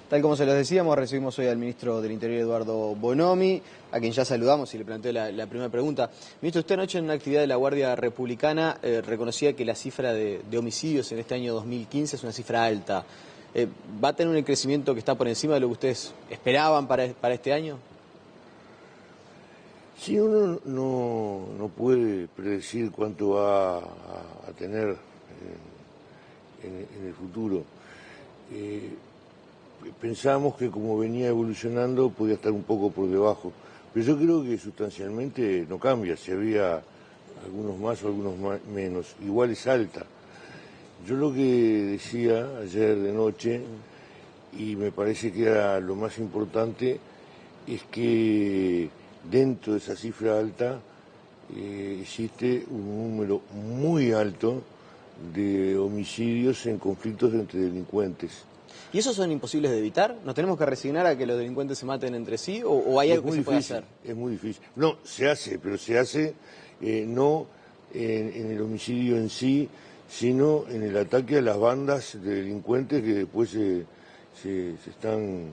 Tal como se los decíamos, recibimos hoy al ministro del Interior, Eduardo Bonomi, a quien ya saludamos y le planteé la primera pregunta. Ministro, usted anoche en una actividad de la Guardia Republicana reconocía que la cifra de homicidios en este año 2015 es una cifra alta. ¿Va a tener un crecimiento que está por encima de lo que ustedes esperaban para este año? Sí, uno no puede predecir cuánto va a tener en el futuro. Pensamos que como venía evolucionando podía estar un poco por debajo, pero yo creo que sustancialmente no cambia, si había algunos más o algunos menos, igual es alta. Yo lo que decía ayer de noche, y me parece que era lo más importante, es que dentro de esa cifra alta existe un número muy alto de homicidios en conflictos entre delincuentes. ¿Y esos son imposibles de evitar? ¿Nos tenemos que resignar a que los delincuentes se maten entre sí o hay algo que se puede hacer? Es muy difícil. No, se hace, pero se hace no en el homicidio en sí, sino en el ataque a las bandas de delincuentes que después se están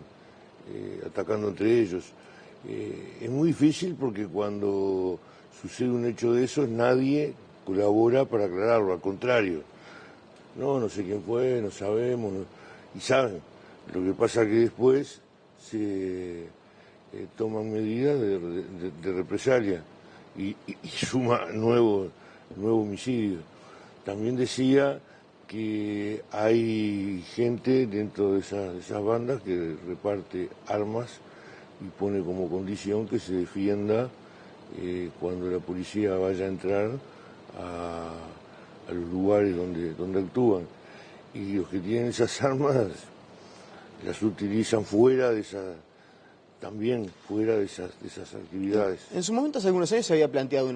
atacando entre ellos. Es muy difícil porque cuando sucede un hecho de esos nadie colabora para aclararlo, al contrario. No sé quién fue, no sabemos, y saben. Lo que pasa que después se toman medidas de represalia y suma nuevo homicidio. También decía que hay gente dentro de esas bandas que reparte armas y pone como condición que se defienda cuando la policía vaya a entrar a los lugares donde actúan. Y los que tienen esas armas las utilizan fuera de esas actividades. En su momento, hace algunos años, se había planteado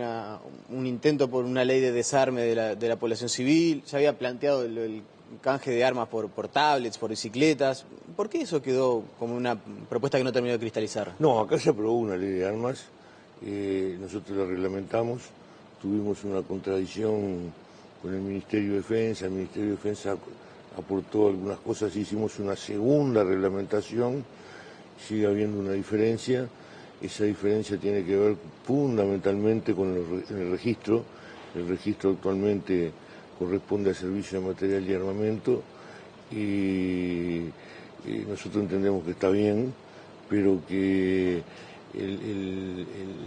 un intento por una ley de desarme de la población civil, se había planteado el canje de armas por tablets, por bicicletas. ¿Por qué eso quedó como una propuesta que no terminó de cristalizar? No, acá se aprobó una ley de armas, nosotros la reglamentamos, tuvimos una contradicción con el Ministerio de Defensa, el Ministerio de Defensa aportó algunas cosas, hicimos una segunda reglamentación, sigue habiendo una diferencia, esa diferencia tiene que ver fundamentalmente con el registro actualmente corresponde al Servicio de Material y Armamento y nosotros entendemos que está bien, pero que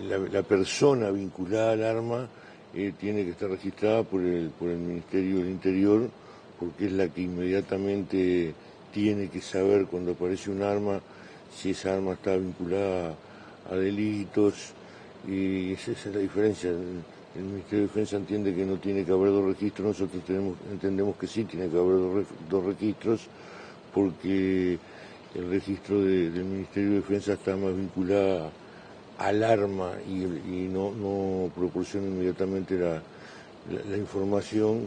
la persona vinculada al arma tiene que estar registrada por el Ministerio del Interior, porque es la que inmediatamente tiene que saber cuando aparece un arma si esa arma está vinculada a delitos, y esa es la diferencia. El Ministerio de Defensa entiende que no tiene que haber dos registros, nosotros entendemos que sí tiene que haber dos registros, porque el registro del Ministerio de Defensa está más vinculado al arma y no proporciona inmediatamente la información,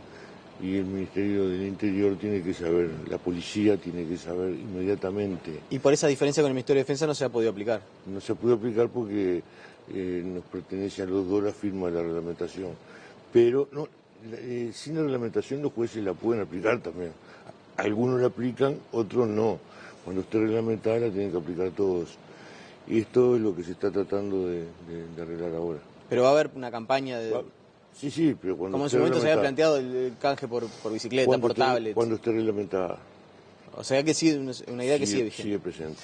y el Ministerio del Interior tiene que saber, la policía tiene que saber inmediatamente. ¿Y por esa diferencia con el Ministerio de Defensa no se ha podido aplicar? No se puede aplicar porque nos pertenece a los dos la firma de la reglamentación. Pero no, sin la reglamentación los jueces la pueden aplicar también. Algunos la aplican, otros no. Cuando esté reglamentada la tienen que aplicar todos. Y esto es lo que se está tratando de arreglar ahora. Pero va a haber una campaña de... Sí, pero cuando como en su momento se había planteado el canje por bicicleta, por tablets. Cuando esté reglamentada. O sea que sigue una idea que sigue vigente. Sigue presente.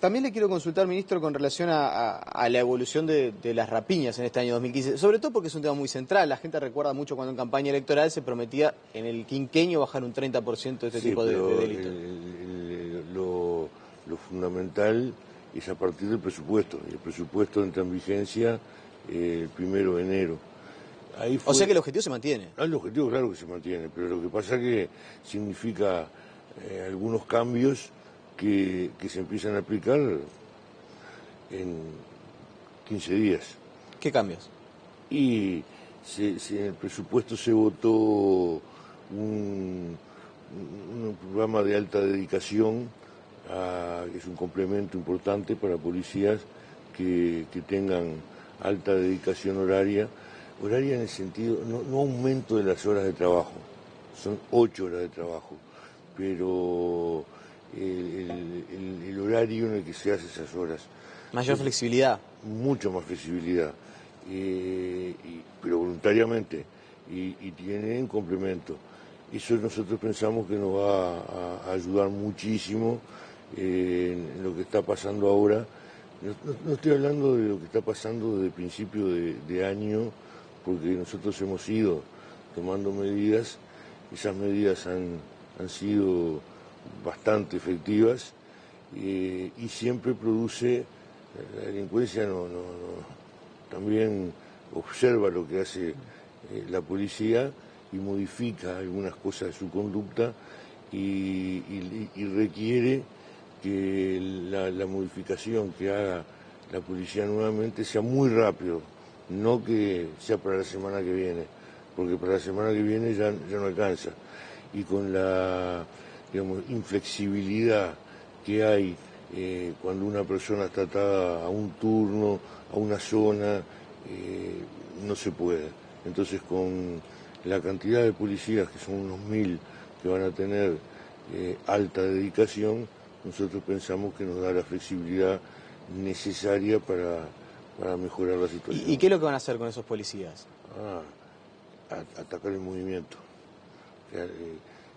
También le quiero consultar, ministro, con relación a la evolución de las rapiñas en este año 2015, sobre todo porque es un tema muy central. La gente recuerda mucho cuando en campaña electoral se prometía en el quinquenio bajar un 30% de este tipo de delitos. Lo fundamental es a partir del presupuesto. Y el presupuesto entra en vigencia el 1 de enero. O sea que el objetivo se mantiene. El objetivo claro que se mantiene, pero lo que pasa que significa algunos cambios que se empiezan a aplicar en 15 días. ¿Qué cambios? Y en el presupuesto se votó un programa de alta dedicación, que es un complemento importante para policías que tengan alta dedicación horaria en el sentido, no aumento de las horas de trabajo, son 8 horas de trabajo, pero el horario en el que se hace esas horas. Mayor flexibilidad. Mucho más flexibilidad, pero voluntariamente, y tiene un complemento. Eso nosotros pensamos que nos va a ayudar muchísimo en lo que está pasando ahora. No estoy hablando de lo que está pasando desde el principio de año, porque nosotros hemos ido tomando medidas, esas medidas han sido bastante efectivas y siempre produce, la delincuencia también observa lo que hace la policía y modifica algunas cosas de su conducta y requiere que la modificación que haga la policía nuevamente sea muy rápido, no que sea para la semana que viene, porque para la semana que viene ya no alcanza. Y con la, digamos, inflexibilidad que hay cuando una persona está atada a un turno, a una zona, no se puede. Entonces, con la cantidad de policías, que son unos 1000, que van a tener alta dedicación, nosotros pensamos que nos da la flexibilidad necesaria para mejorar la situación. ¿Y qué es lo que van a hacer con esos policías? Atacar el movimiento. O sea,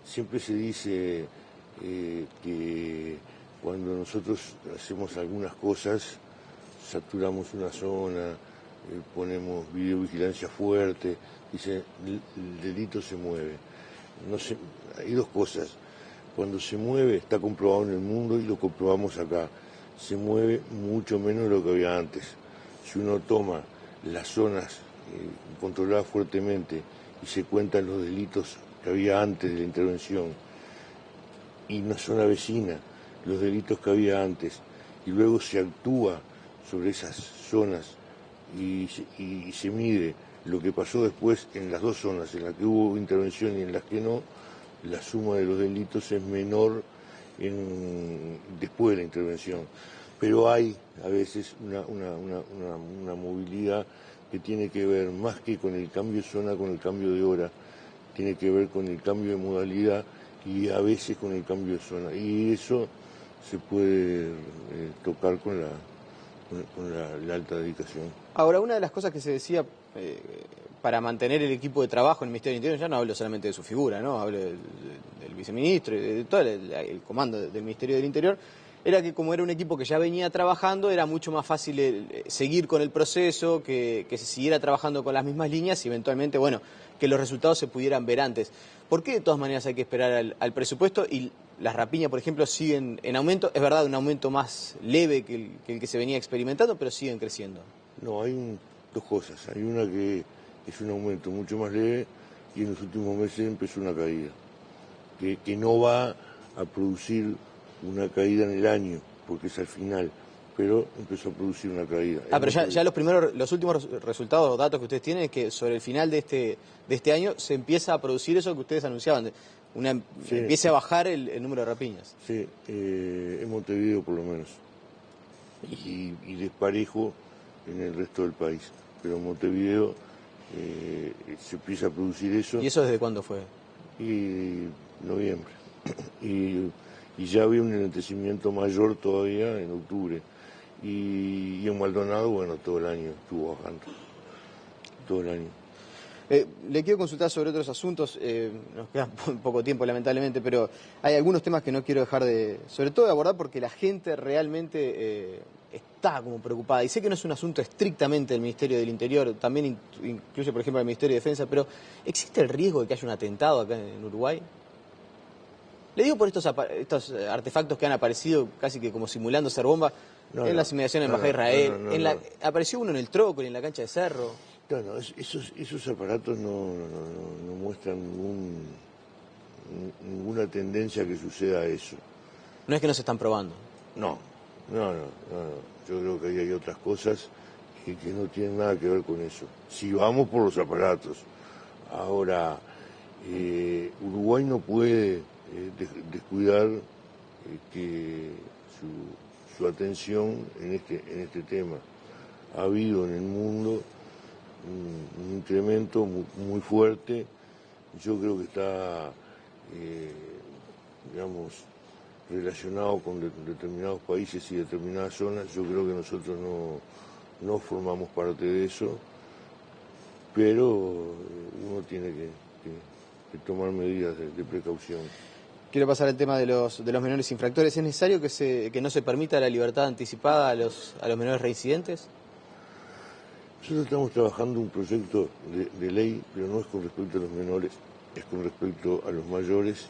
siempre se dice que cuando nosotros hacemos algunas cosas, saturamos una zona, ponemos videovigilancia fuerte, dice, el delito se mueve. No se, hay dos cosas. Cuando se mueve, está comprobado en el mundo y lo comprobamos acá, se mueve mucho menos de lo que había antes. Si uno toma las zonas controladas fuertemente y se cuentan los delitos que había antes de la intervención, y una zona vecina, los delitos que había antes, y luego se actúa sobre esas zonas y se mide lo que pasó después en las dos zonas, en las que hubo intervención y en las que no, la suma de los delitos es menor después de la intervención. Pero hay a veces una movilidad que tiene que ver más que con el cambio de zona, con el cambio de hora, tiene que ver con el cambio de modalidad y a veces con el cambio de zona. Y eso se puede tocar con la alta dedicación. Ahora, una de las cosas que se decía para mantener el equipo de trabajo en el Ministerio del Interior, ya no hablo solamente de su figura, ¿no? Hablo del viceministro y de todo el comando del Ministerio del Interior, era que como era un equipo que ya venía trabajando, era mucho más fácil seguir con el proceso, que se siguiera trabajando con las mismas líneas y eventualmente, bueno, que los resultados se pudieran ver antes. ¿Por qué de todas maneras hay que esperar al presupuesto y las rapiñas, por ejemplo, siguen en aumento? Es verdad, un aumento más leve que el que se venía experimentando, pero siguen creciendo. No, hay dos cosas. Hay una que es un aumento mucho más leve y en los últimos meses empezó una caída, que no va a producir una caída en el año, porque es al final, pero empezó a producir una caída. Pero ya los últimos resultados o datos que ustedes tienen es que sobre el final de este año se empieza a producir eso que ustedes anunciaban, sí. Empiece a bajar el número de rapiñas. Sí, en Montevideo por lo menos, y desparejo en el resto del país, pero en Montevideo se empieza a producir eso. ¿Y eso desde cuándo fue? Y noviembre. Y ya había un enlentecimiento mayor todavía en octubre. Y en Maldonado, bueno, todo el año estuvo bajando. Todo el año. Le quiero consultar sobre otros asuntos, nos queda poco tiempo lamentablemente, pero hay algunos temas que no quiero dejar sobre todo de abordar porque la gente realmente está como preocupada. Y sé que no es un asunto estrictamente del Ministerio del Interior, también incluye por ejemplo al Ministerio de Defensa, pero ¿existe el riesgo de que haya un atentado acá en Uruguay? Le digo por estos artefactos que han aparecido casi que como simulando ser bomba en las inmediaciones de la Embajada de Israel. Apareció uno en el Trócoli, en la cancha de Cerro. No, esos aparatos no muestran ninguna tendencia a que suceda eso. No es que no se están probando. No. Yo creo que ahí hay otras cosas que no tienen nada que ver con eso. Si vamos por los aparatos. Ahora, Uruguay no puede descuidar que su atención en este tema. Ha habido en el mundo un incremento muy fuerte. Yo creo que está, digamos, relacionado con determinados países y determinadas zonas. Yo creo que nosotros no formamos parte de eso, pero uno tiene que tomar medidas de precaución. Quiero pasar al tema de los menores infractores. ¿Es necesario que no se permita la libertad anticipada a los menores reincidentes? Nosotros estamos trabajando un proyecto de ley, pero no es con respecto a los menores, es con respecto a los mayores,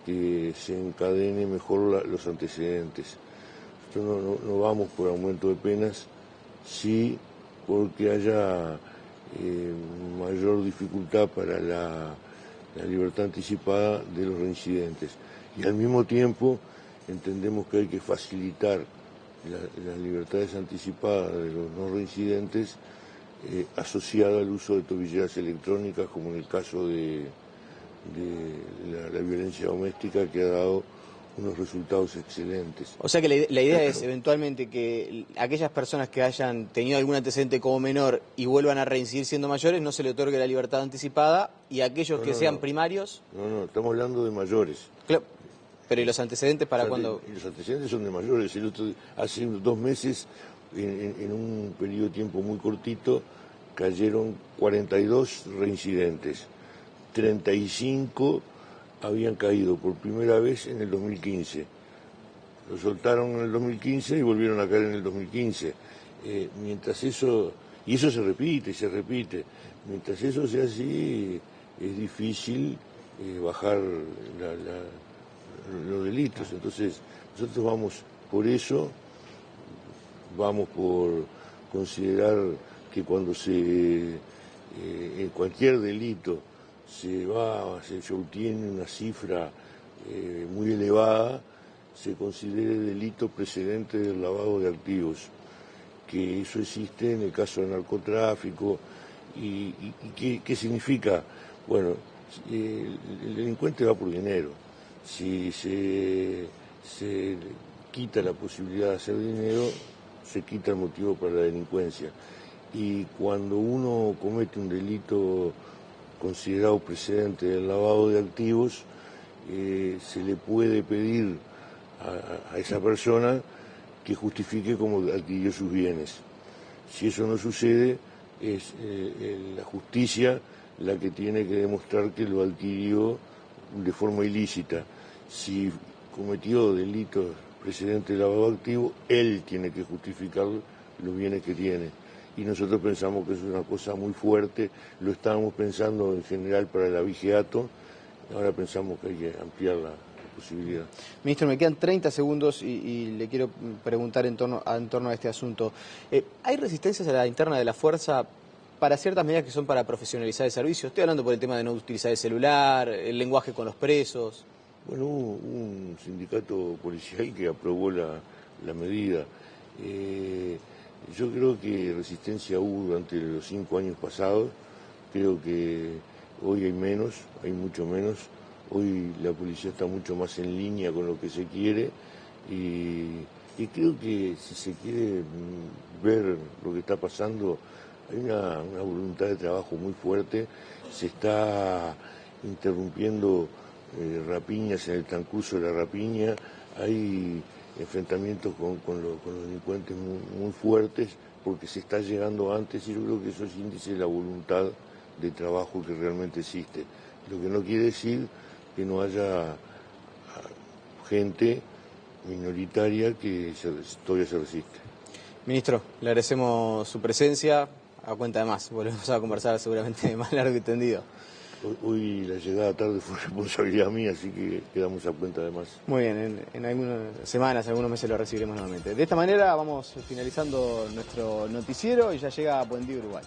que se encadene mejor los antecedentes. Nosotros no vamos por aumento de penas, sí porque haya mayor dificultad para la libertad anticipada de los reincidentes. Y al mismo tiempo entendemos que hay que facilitar las libertades anticipadas de los no reincidentes asociada al uso de tobilleras electrónicas, como en el caso de la violencia doméstica, que ha dado unos resultados excelentes. O sea que la idea es eventualmente que aquellas personas que hayan tenido algún antecedente como menor y vuelvan a reincidir siendo mayores, no se le otorgue la libertad anticipada, y aquellos que sean primarios... No, estamos hablando de mayores. Claro, pero ¿y los antecedentes para cuándo? Los antecedentes son de mayores. Hace 2 meses, en un periodo de tiempo muy cortito, cayeron 42 reincidentes. 35 habían caído por primera vez en el 2015. Lo soltaron en el 2015 y volvieron a caer en el 2015. Mientras eso, y eso se repite, mientras eso sea así, es difícil bajar los delitos. Entonces, nosotros vamos por eso, vamos por considerar que cuando en cualquier delito se obtiene una cifra muy elevada, se considere delito precedente del lavado de activos, que eso existe en el caso del narcotráfico. ¿Y qué significa? Bueno, el delincuente va por dinero. Si se quita la posibilidad de hacer dinero, se quita el motivo para la delincuencia. Y cuando uno comete un delito considerado precedente del lavado de activos, se le puede pedir a esa persona que justifique cómo adquirió sus bienes. Si eso no sucede, es la justicia la que tiene que demostrar que lo adquirió de forma ilícita. Si cometió delitos precedentes de lavado de activos, él tiene que justificar los bienes que tiene. Y nosotros pensamos que es una cosa muy fuerte. Lo estábamos pensando en general para el abigeato, ahora pensamos que hay que ampliar la posibilidad. Ministro, me quedan 30 segundos y le quiero preguntar en torno a este asunto. ¿Hay resistencias a la interna de la fuerza para ciertas medidas que son para profesionalizar el servicio? Estoy hablando por el tema de no utilizar el celular, el lenguaje con los presos. Bueno, hubo un sindicato policial que aprobó la medida. Yo creo que resistencia hubo durante los 5 años pasados. Creo que hoy hay mucho menos. Hoy la policía está mucho más en línea con lo que se quiere y creo que si se quiere ver lo que está pasando, hay una voluntad de trabajo muy fuerte. Se está interrumpiendo rapiñas en el transcurso de la rapiña, hay enfrentamientos con los delincuentes muy fuertes, porque se está llegando antes, y yo creo que eso es índice de la voluntad de trabajo que realmente existe. Lo que no quiere decir que no haya gente minoritaria que todavía se resiste. Ministro, le agradecemos su presencia. A cuenta de más, volvemos a conversar seguramente más largo y tendido. Hoy la llegada tarde fue responsabilidad mía, así que quedamos a cuenta de más. Muy bien, en algunas semanas, algunos meses lo recibiremos nuevamente. De esta manera vamos finalizando nuestro noticiero y ya llega Buen Día Uruguay.